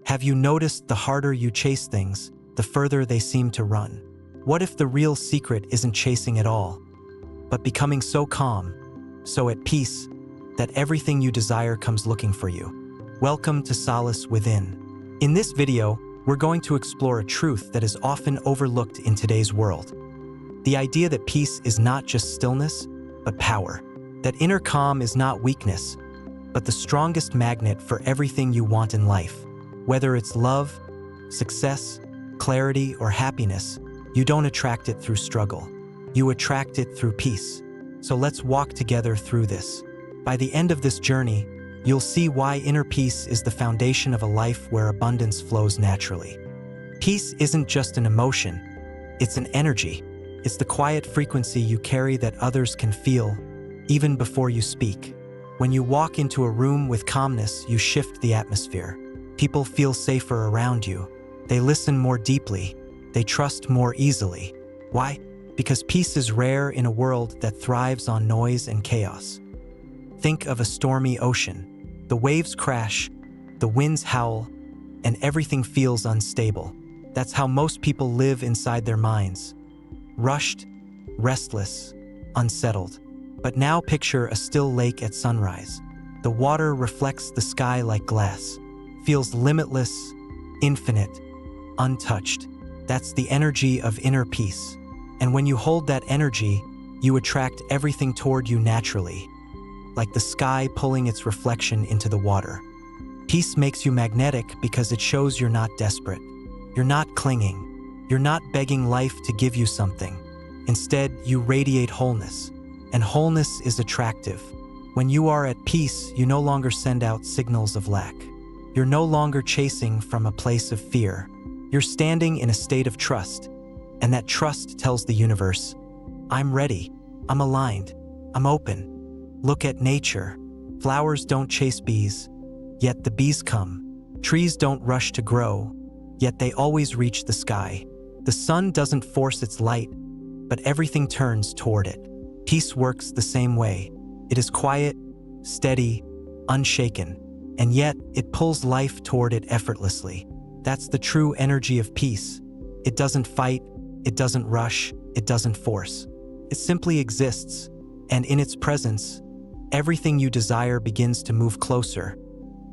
Have you noticed the harder you chase things, the further they seem to run? What if the real secret isn't chasing at all, but becoming so calm, so at peace, that everything you desire comes looking for you? Welcome to Solace Within. In this video, we're going to explore a truth that is often overlooked in today's world. The idea that peace is not just stillness, but power. That inner calm is not weakness, but the strongest magnet for everything you want in life. Whether it's love, success, clarity, or happiness, you don't attract it through struggle. You attract it through peace. So let's walk together through this. By the end of this journey, you'll see why inner peace is the foundation of a life where abundance flows naturally. Peace isn't just an emotion, it's an energy. It's the quiet frequency you carry that others can feel, even before you speak. When you walk into a room with calmness, you shift the atmosphere. People feel safer around you. They listen more deeply. They trust more easily. Why? Because peace is rare in a world that thrives on noise and chaos. Think of a stormy ocean. The waves crash, the winds howl, and everything feels unstable. That's how most people live inside their minds. Rushed, restless, unsettled. But now picture a still lake at sunrise. The water reflects the sky like glass, feels limitless, infinite, untouched. That's the energy of inner peace. And when you hold that energy, you attract everything toward you naturally, like the sky pulling its reflection into the water. Peace makes you magnetic because it shows you're not desperate. You're not clinging. You're not begging life to give you something. Instead, you radiate wholeness. And wholeness is attractive. When you are at peace, you no longer send out signals of lack. You're no longer chasing from a place of fear. You're standing in a state of trust. And that trust tells the universe, I'm ready, I'm aligned, I'm open. Look at nature. Flowers don't chase bees, yet the bees come. Trees don't rush to grow, yet they always reach the sky. The sun doesn't force its light, but everything turns toward it. Peace works the same way. It is quiet, steady, unshaken, and yet it pulls life toward it effortlessly. That's the true energy of peace. It doesn't fight, it doesn't rush, it doesn't force. It simply exists, and in its presence, everything you desire begins to move closer,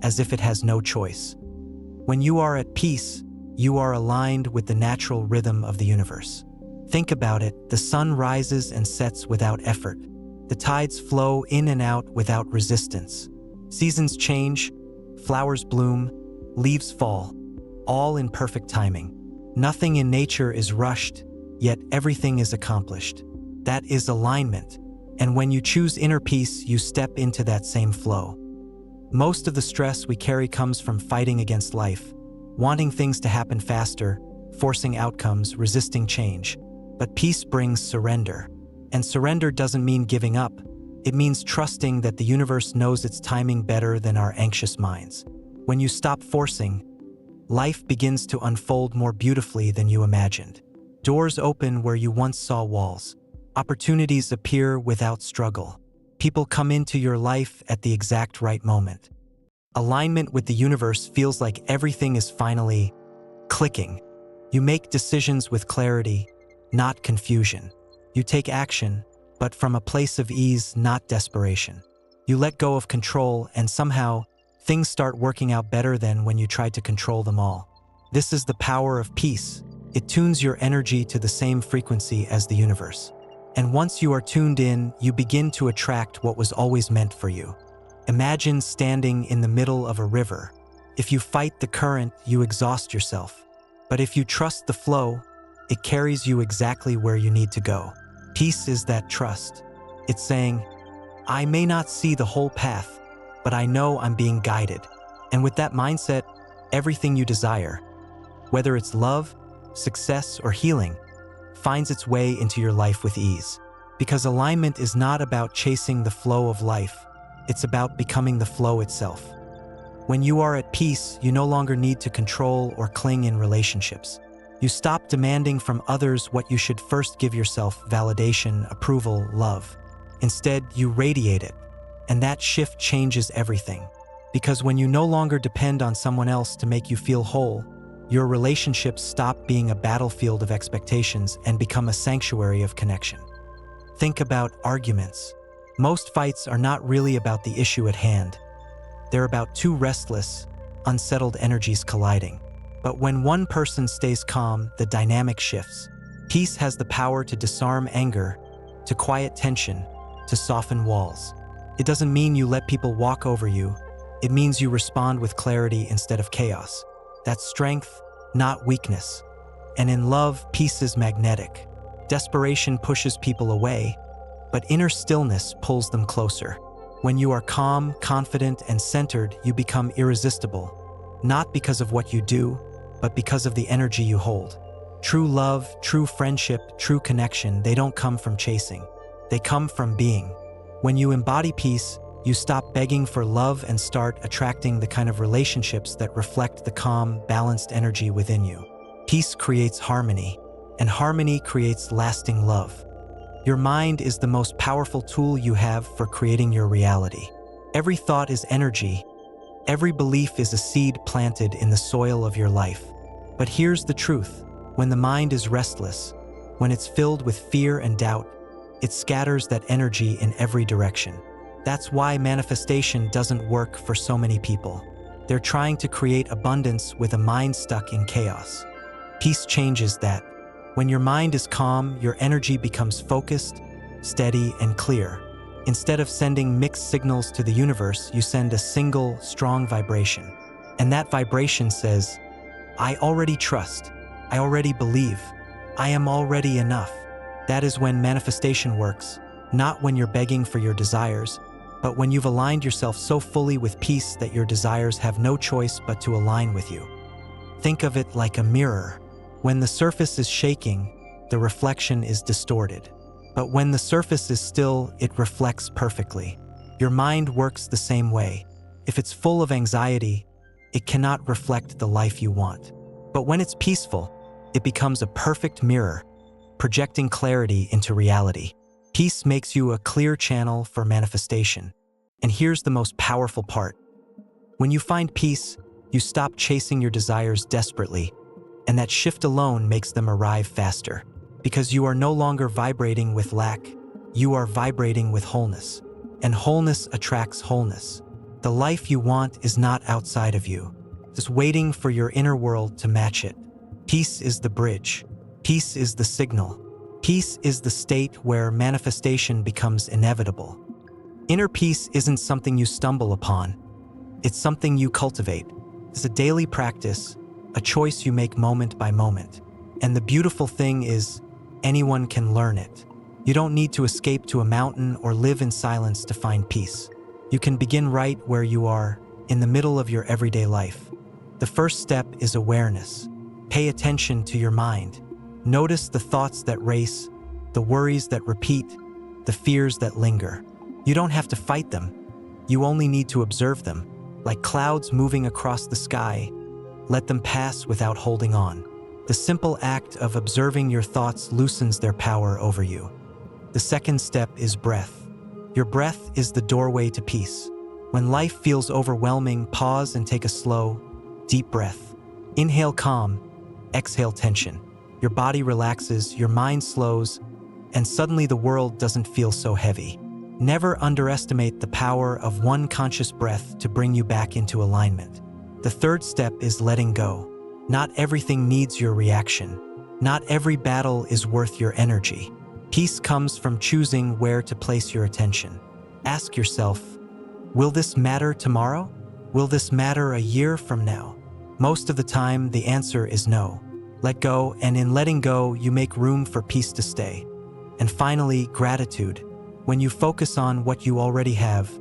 as if it has no choice. When you are at peace, you are aligned with the natural rhythm of the universe. Think about it, the sun rises and sets without effort. The tides flow in and out without resistance. Seasons change, flowers bloom, leaves fall, all in perfect timing. Nothing in nature is rushed, yet everything is accomplished. That is alignment, and when you choose inner peace, you step into that same flow. Most of the stress we carry comes from fighting against life, wanting things to happen faster, forcing outcomes, resisting change. But peace brings surrender. And surrender doesn't mean giving up. It means trusting that the universe knows its timing better than our anxious minds. When you stop forcing, life begins to unfold more beautifully than you imagined. Doors open where you once saw walls. Opportunities appear without struggle. People come into your life at the exact right moment. Alignment with the universe feels like everything is finally clicking. You make decisions with clarity, not confusion. You take action, but from a place of ease, not desperation. You let go of control, and somehow, things start working out better than when you tried to control them all. This is the power of peace. It tunes your energy to the same frequency as the universe. And once you are tuned in, you begin to attract what was always meant for you. Imagine standing in the middle of a river. If you fight the current, you exhaust yourself. But if you trust the flow, it carries you exactly where you need to go. Peace is that trust. It's saying, I may not see the whole path, but I know I'm being guided. And with that mindset, everything you desire, whether it's love, success, or healing, finds its way into your life with ease. Because alignment is not about chasing the flow of life, it's about becoming the flow itself. When you are at peace, you no longer need to control or cling in relationships. You stop demanding from others what you should first give yourself: validation, approval, love. Instead, you radiate it, and that shift changes everything. Because when you no longer depend on someone else to make you feel whole, your relationships stop being a battlefield of expectations and become a sanctuary of connection. Think about arguments. Most fights are not really about the issue at hand. They're about two restless, unsettled energies colliding. But when one person stays calm, the dynamic shifts. Peace has the power to disarm anger, to quiet tension, to soften walls. It doesn't mean you let people walk over you. It means you respond with clarity instead of chaos. That's strength, not weakness. And in love, peace is magnetic. Desperation pushes people away, but inner stillness pulls them closer. When you are calm, confident, and centered, you become irresistible, not because of what you do, but because of the energy you hold. True love, true friendship, true connection, they don't come from chasing. They come from being. When you embody peace, you stop begging for love and start attracting the kind of relationships that reflect the calm, balanced energy within you. Peace creates harmony, and harmony creates lasting love. Your mind is the most powerful tool you have for creating your reality. Every thought is energy. Every belief is a seed planted in the soil of your life. But here's the truth. When the mind is restless, when it's filled with fear and doubt, it scatters that energy in every direction. That's why manifestation doesn't work for so many people. They're trying to create abundance with a mind stuck in chaos. Peace changes that. When your mind is calm, your energy becomes focused, steady, and clear. Instead of sending mixed signals to the universe, you send a single, strong vibration. And that vibration says, I already trust. I already believe. I am already enough. That is when manifestation works, not when you're begging for your desires, but when you've aligned yourself so fully with peace that your desires have no choice but to align with you. Think of it like a mirror. When the surface is shaking, the reflection is distorted. But when the surface is still, it reflects perfectly. Your mind works the same way. If it's full of anxiety, it cannot reflect the life you want. But when it's peaceful, it becomes a perfect mirror, projecting clarity into reality. Peace makes you a clear channel for manifestation. And here's the most powerful part. When you find peace, you stop chasing your desires desperately, and that shift alone makes them arrive faster. Because you are no longer vibrating with lack, you are vibrating with wholeness. And wholeness attracts wholeness. The life you want is not outside of you, just waiting for your inner world to match it. Peace is the bridge. Peace is the signal. Peace is the state where manifestation becomes inevitable. Inner peace isn't something you stumble upon. It's something you cultivate. It's a daily practice, a choice you make moment by moment. And the beautiful thing is, anyone can learn it. You don't need to escape to a mountain or live in silence to find peace. You can begin right where you are, in the middle of your everyday life. The first step is awareness. Pay attention to your mind. Notice the thoughts that race, the worries that repeat, the fears that linger. You don't have to fight them. You only need to observe them. Like clouds moving across the sky, let them pass without holding on. The simple act of observing your thoughts loosens their power over you. The second step is breath. Your breath is the doorway to peace. When life feels overwhelming, pause and take a slow, deep breath. Inhale calm, exhale tension. Your body relaxes, your mind slows, and suddenly the world doesn't feel so heavy. Never underestimate the power of one conscious breath to bring you back into alignment. The third step is letting go. Not everything needs your reaction. Not every battle is worth your energy. Peace comes from choosing where to place your attention. Ask yourself, will this matter tomorrow? Will this matter a year from now? Most of the time, the answer is no. Let go, and in letting go, you make room for peace to stay. And finally, gratitude. When you focus on what you already have,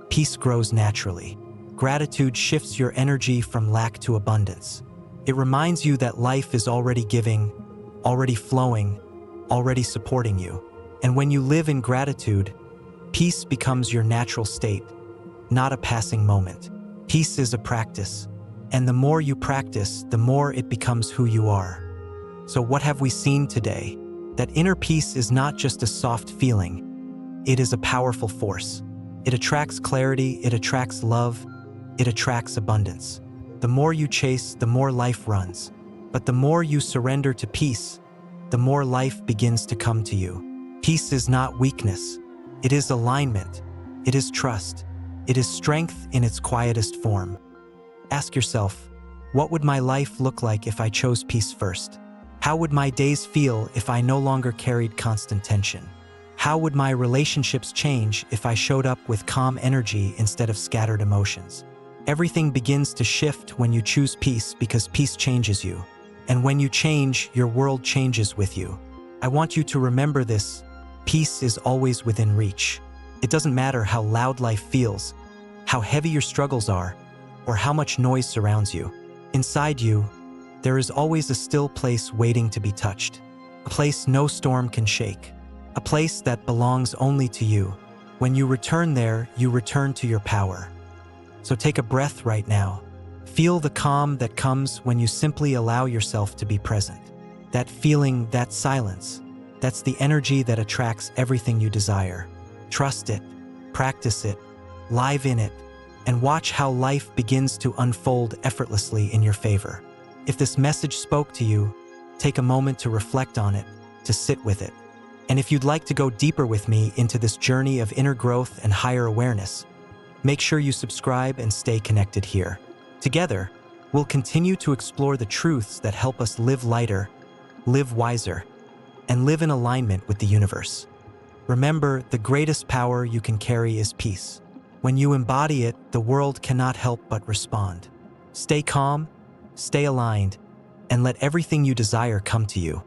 peace grows naturally. Gratitude shifts your energy from lack to abundance. It reminds you that life is already giving, already flowing, already supporting you. And when you live in gratitude, peace becomes your natural state, not a passing moment. Peace is a practice, and the more you practice, the more it becomes who you are. So what have we seen today? That inner peace is not just a soft feeling. It is a powerful force. It attracts clarity, it attracts love, it attracts abundance. The more you chase, the more life runs. But the more you surrender to peace, the more life begins to come to you. Peace is not weakness. It is alignment. It is trust. It is strength in its quietest form. Ask yourself, what would my life look like if I chose peace first? How would my days feel if I no longer carried constant tension? How would my relationships change if I showed up with calm energy instead of scattered emotions? Everything begins to shift when you choose peace because peace changes you. And when you change, your world changes with you. I want you to remember this. Peace is always within reach. It doesn't matter how loud life feels, how heavy your struggles are, or how much noise surrounds you. Inside you, there is always a still place waiting to be touched. A place no storm can shake. A place that belongs only to you. When you return there, you return to your power. So take a breath right now. Feel the calm that comes when you simply allow yourself to be present. That feeling, that silence, that's the energy that attracts everything you desire. Trust it, practice it, live in it, and watch how life begins to unfold effortlessly in your favor. If this message spoke to you, take a moment to reflect on it, to sit with it. And if you'd like to go deeper with me into this journey of inner growth and higher awareness, make sure you subscribe and stay connected here. Together, we'll continue to explore the truths that help us live lighter, live wiser, and live in alignment with the universe. Remember, the greatest power you can carry is peace. When you embody it, the world cannot help but respond. Stay calm, stay aligned, and let everything you desire come to you.